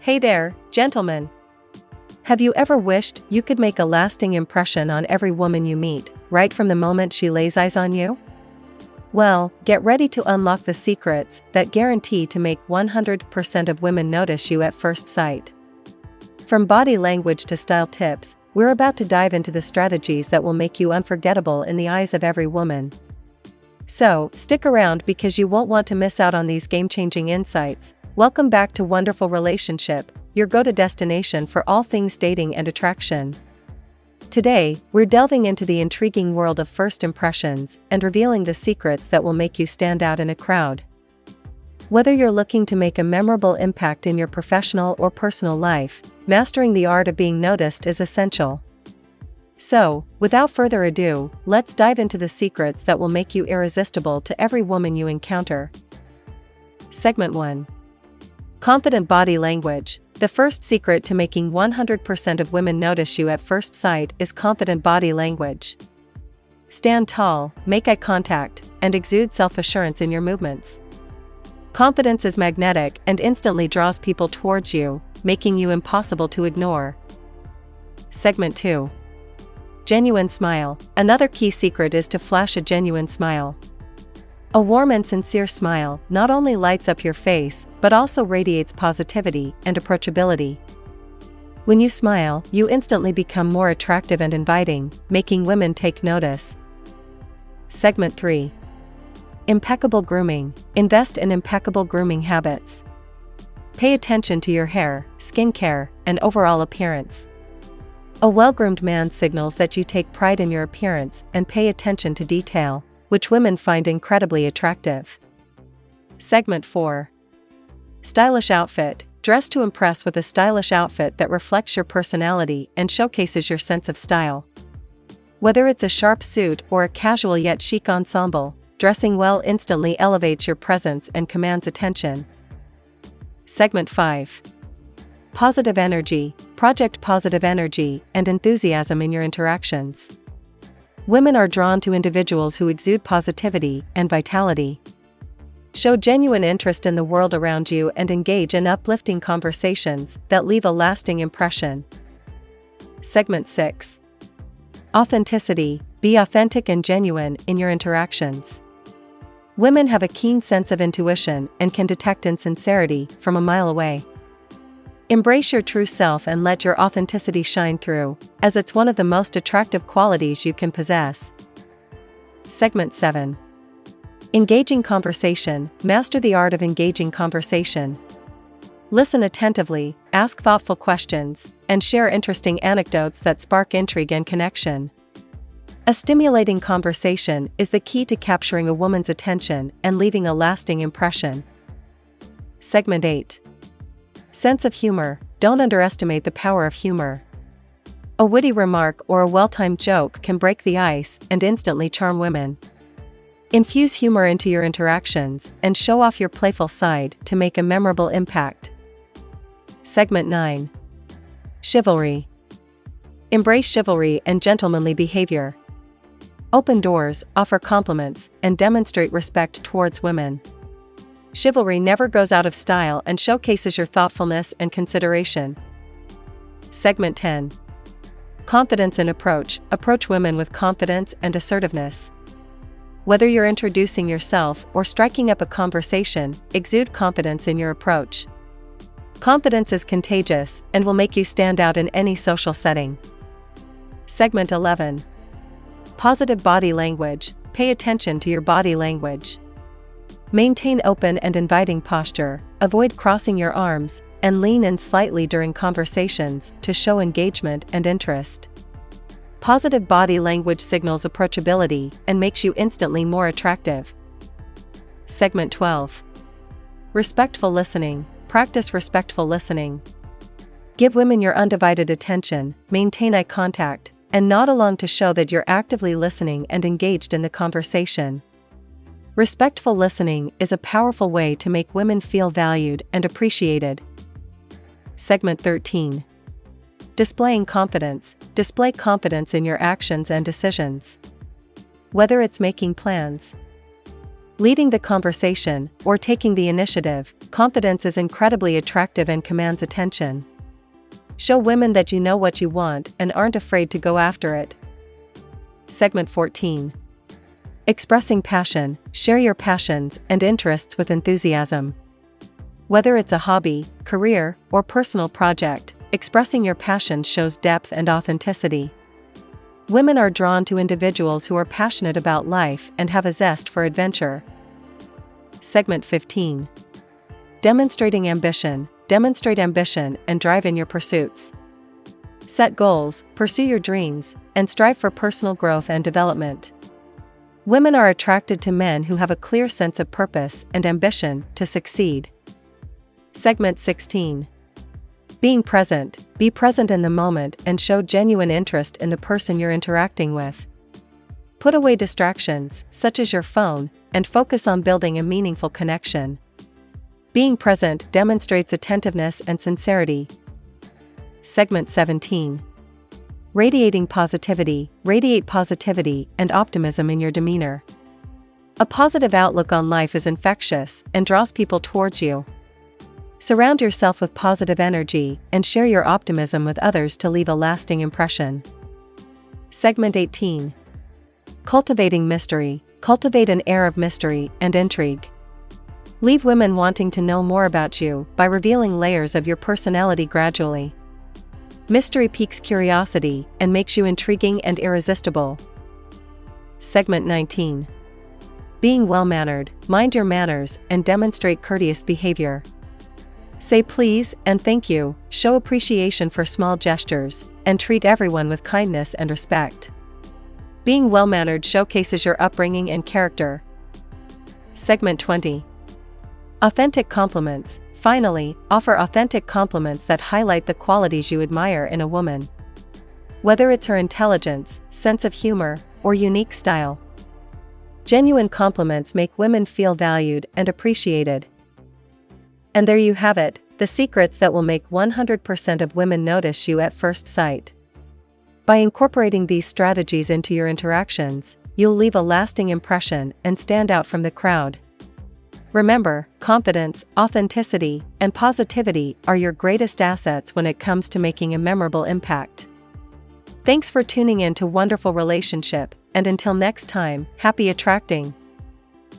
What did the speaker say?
Hey there, gentlemen. Have you ever wished you could make a lasting impression on every woman you meet, right from the moment she lays eyes on you? Well, get ready to unlock the secrets that guarantee to make 100% of women notice you at first sight. From body language to style tips, we're about to dive into the strategies that will make you unforgettable in the eyes of every woman. So, stick around because you won't want to miss out on these game-changing insights. Welcome back to Wonderful Relationship, your go-to destination for all things dating and attraction. Today, we're delving into the intriguing world of first impressions and revealing the secrets that will make you stand out in a crowd. Whether you're looking to make a memorable impact in your professional or personal life, mastering the art of being noticed is essential. So, without further ado, let's dive into the secrets that will make you irresistible to every woman you encounter. Segment 1. Confident body language. The first secret to making 100% of women notice you at first sight is confident body language. Stand tall, make eye contact, and exude self-assurance in your movements. Confidence is magnetic and instantly draws people towards you, making you impossible to ignore. Segment 2. Genuine smile. Another key secret is to flash a genuine smile. A warm and sincere smile not only lights up your face, but also radiates positivity and approachability. When you smile, you instantly become more attractive and inviting, making women take notice. Segment 3. Impeccable grooming. Invest in impeccable grooming habits. Pay attention to your hair, skincare, and overall appearance. A well-groomed man signals that you take pride in your appearance and pay attention to detail, which women find incredibly attractive. Segment 4. Stylish outfit. Dress to impress with a stylish outfit that reflects your personality and showcases your sense of style. Whether it's a sharp suit or a casual yet chic ensemble, dressing well instantly elevates your presence and commands attention. Segment 5. Positive energy. Project positive energy and enthusiasm in your interactions. Women are drawn to individuals who exude positivity and vitality. Show genuine interest in the world around you and engage in uplifting conversations that leave a lasting impression. Segment 6. Authenticity. Be authentic and genuine in your interactions. Women have a keen sense of intuition and can detect insincerity from a mile away. Embrace your true self and let your authenticity shine through, as it's one of the most attractive qualities you can possess. Segment 7. Engaging conversation. Master the art of engaging conversation. Listen attentively, ask thoughtful questions, and share interesting anecdotes that spark intrigue and connection. A stimulating conversation is the key to capturing a woman's attention and leaving a lasting impression. Segment 8. Sense of humor. Don't underestimate the power of humor. A witty remark or a well-timed joke can break the ice and instantly charm women. Infuse humor into your interactions and show off your playful side to make a memorable impact. Segment 9. Chivalry. Embrace chivalry and gentlemanly behavior. Open doors, offer compliments, and demonstrate respect towards women. Chivalry never goes out of style and showcases your thoughtfulness and consideration. Segment 10. Confidence in approach. Approach women with confidence and assertiveness. Whether you're introducing yourself or striking up a conversation, exude confidence in your approach. Confidence is contagious and will make you stand out in any social setting. Segment 11. Positive body language. Pay attention to your body language. Maintain open and inviting posture, avoid crossing your arms, and lean in slightly during conversations to show engagement and interest. Positive body language signals approachability and makes you instantly more attractive. Segment 12. Respectful listening. Practice respectful listening. Give women your undivided attention, maintain eye contact, and nod along to show that you're actively listening and engaged in the conversation. Respectful listening is a powerful way to make women feel valued and appreciated. Segment 13. Displaying confidence. Display confidence in your actions and decisions. Whether it's making plans, Leading the conversation, or taking the initiative, confidence is incredibly attractive and commands attention. Show women that you know what you want and aren't afraid to go after it. Segment 14. Expressing passion. Share your passions and interests with enthusiasm. Whether it's a hobby, career, or personal project, expressing your passion shows depth and authenticity. Women are drawn to individuals who are passionate about life and have a zest for adventure. Segment 15. Demonstrating ambition. Demonstrate ambition and drive in your pursuits. Set goals, pursue your dreams, and strive for personal growth and development. Women are attracted to men who have a clear sense of purpose and ambition to succeed. Segment 16. Being present. Be present in the moment and show genuine interest in the person you're interacting with. Put away distractions, such as your phone, and focus on building a meaningful connection. Being present demonstrates attentiveness and sincerity. Segment 17. Radiating positivity. Radiate positivity and optimism in your demeanor. A positive outlook on life is infectious and draws people towards you. Surround yourself with positive energy and share your optimism with others to leave a lasting impression. Segment 18. Cultivating mystery. Cultivate an air of mystery and intrigue. Leave women wanting to know more about you by revealing layers of your personality gradually. Mystery piques curiosity and makes you intriguing and irresistible. Segment 19. Being well-mannered. Mind your manners and demonstrate courteous behavior. Say please and thank you, show appreciation for small gestures, and treat everyone with kindness and respect. Being well-mannered showcases your upbringing and character. Segment 20. Authentic compliments. Finally, offer authentic compliments that highlight the qualities you admire in a woman. Whether it's her intelligence, sense of humor, or unique style. Genuine compliments make women feel valued and appreciated. And there you have it, the secrets that will make 100% of women notice you at first sight. By incorporating these strategies into your interactions, you'll leave a lasting impression and stand out from the crowd. Remember, confidence, authenticity, and positivity are your greatest assets when it comes to making a memorable impact. Thanks for tuning in to Wonderful Relationship, and until next time, happy attracting.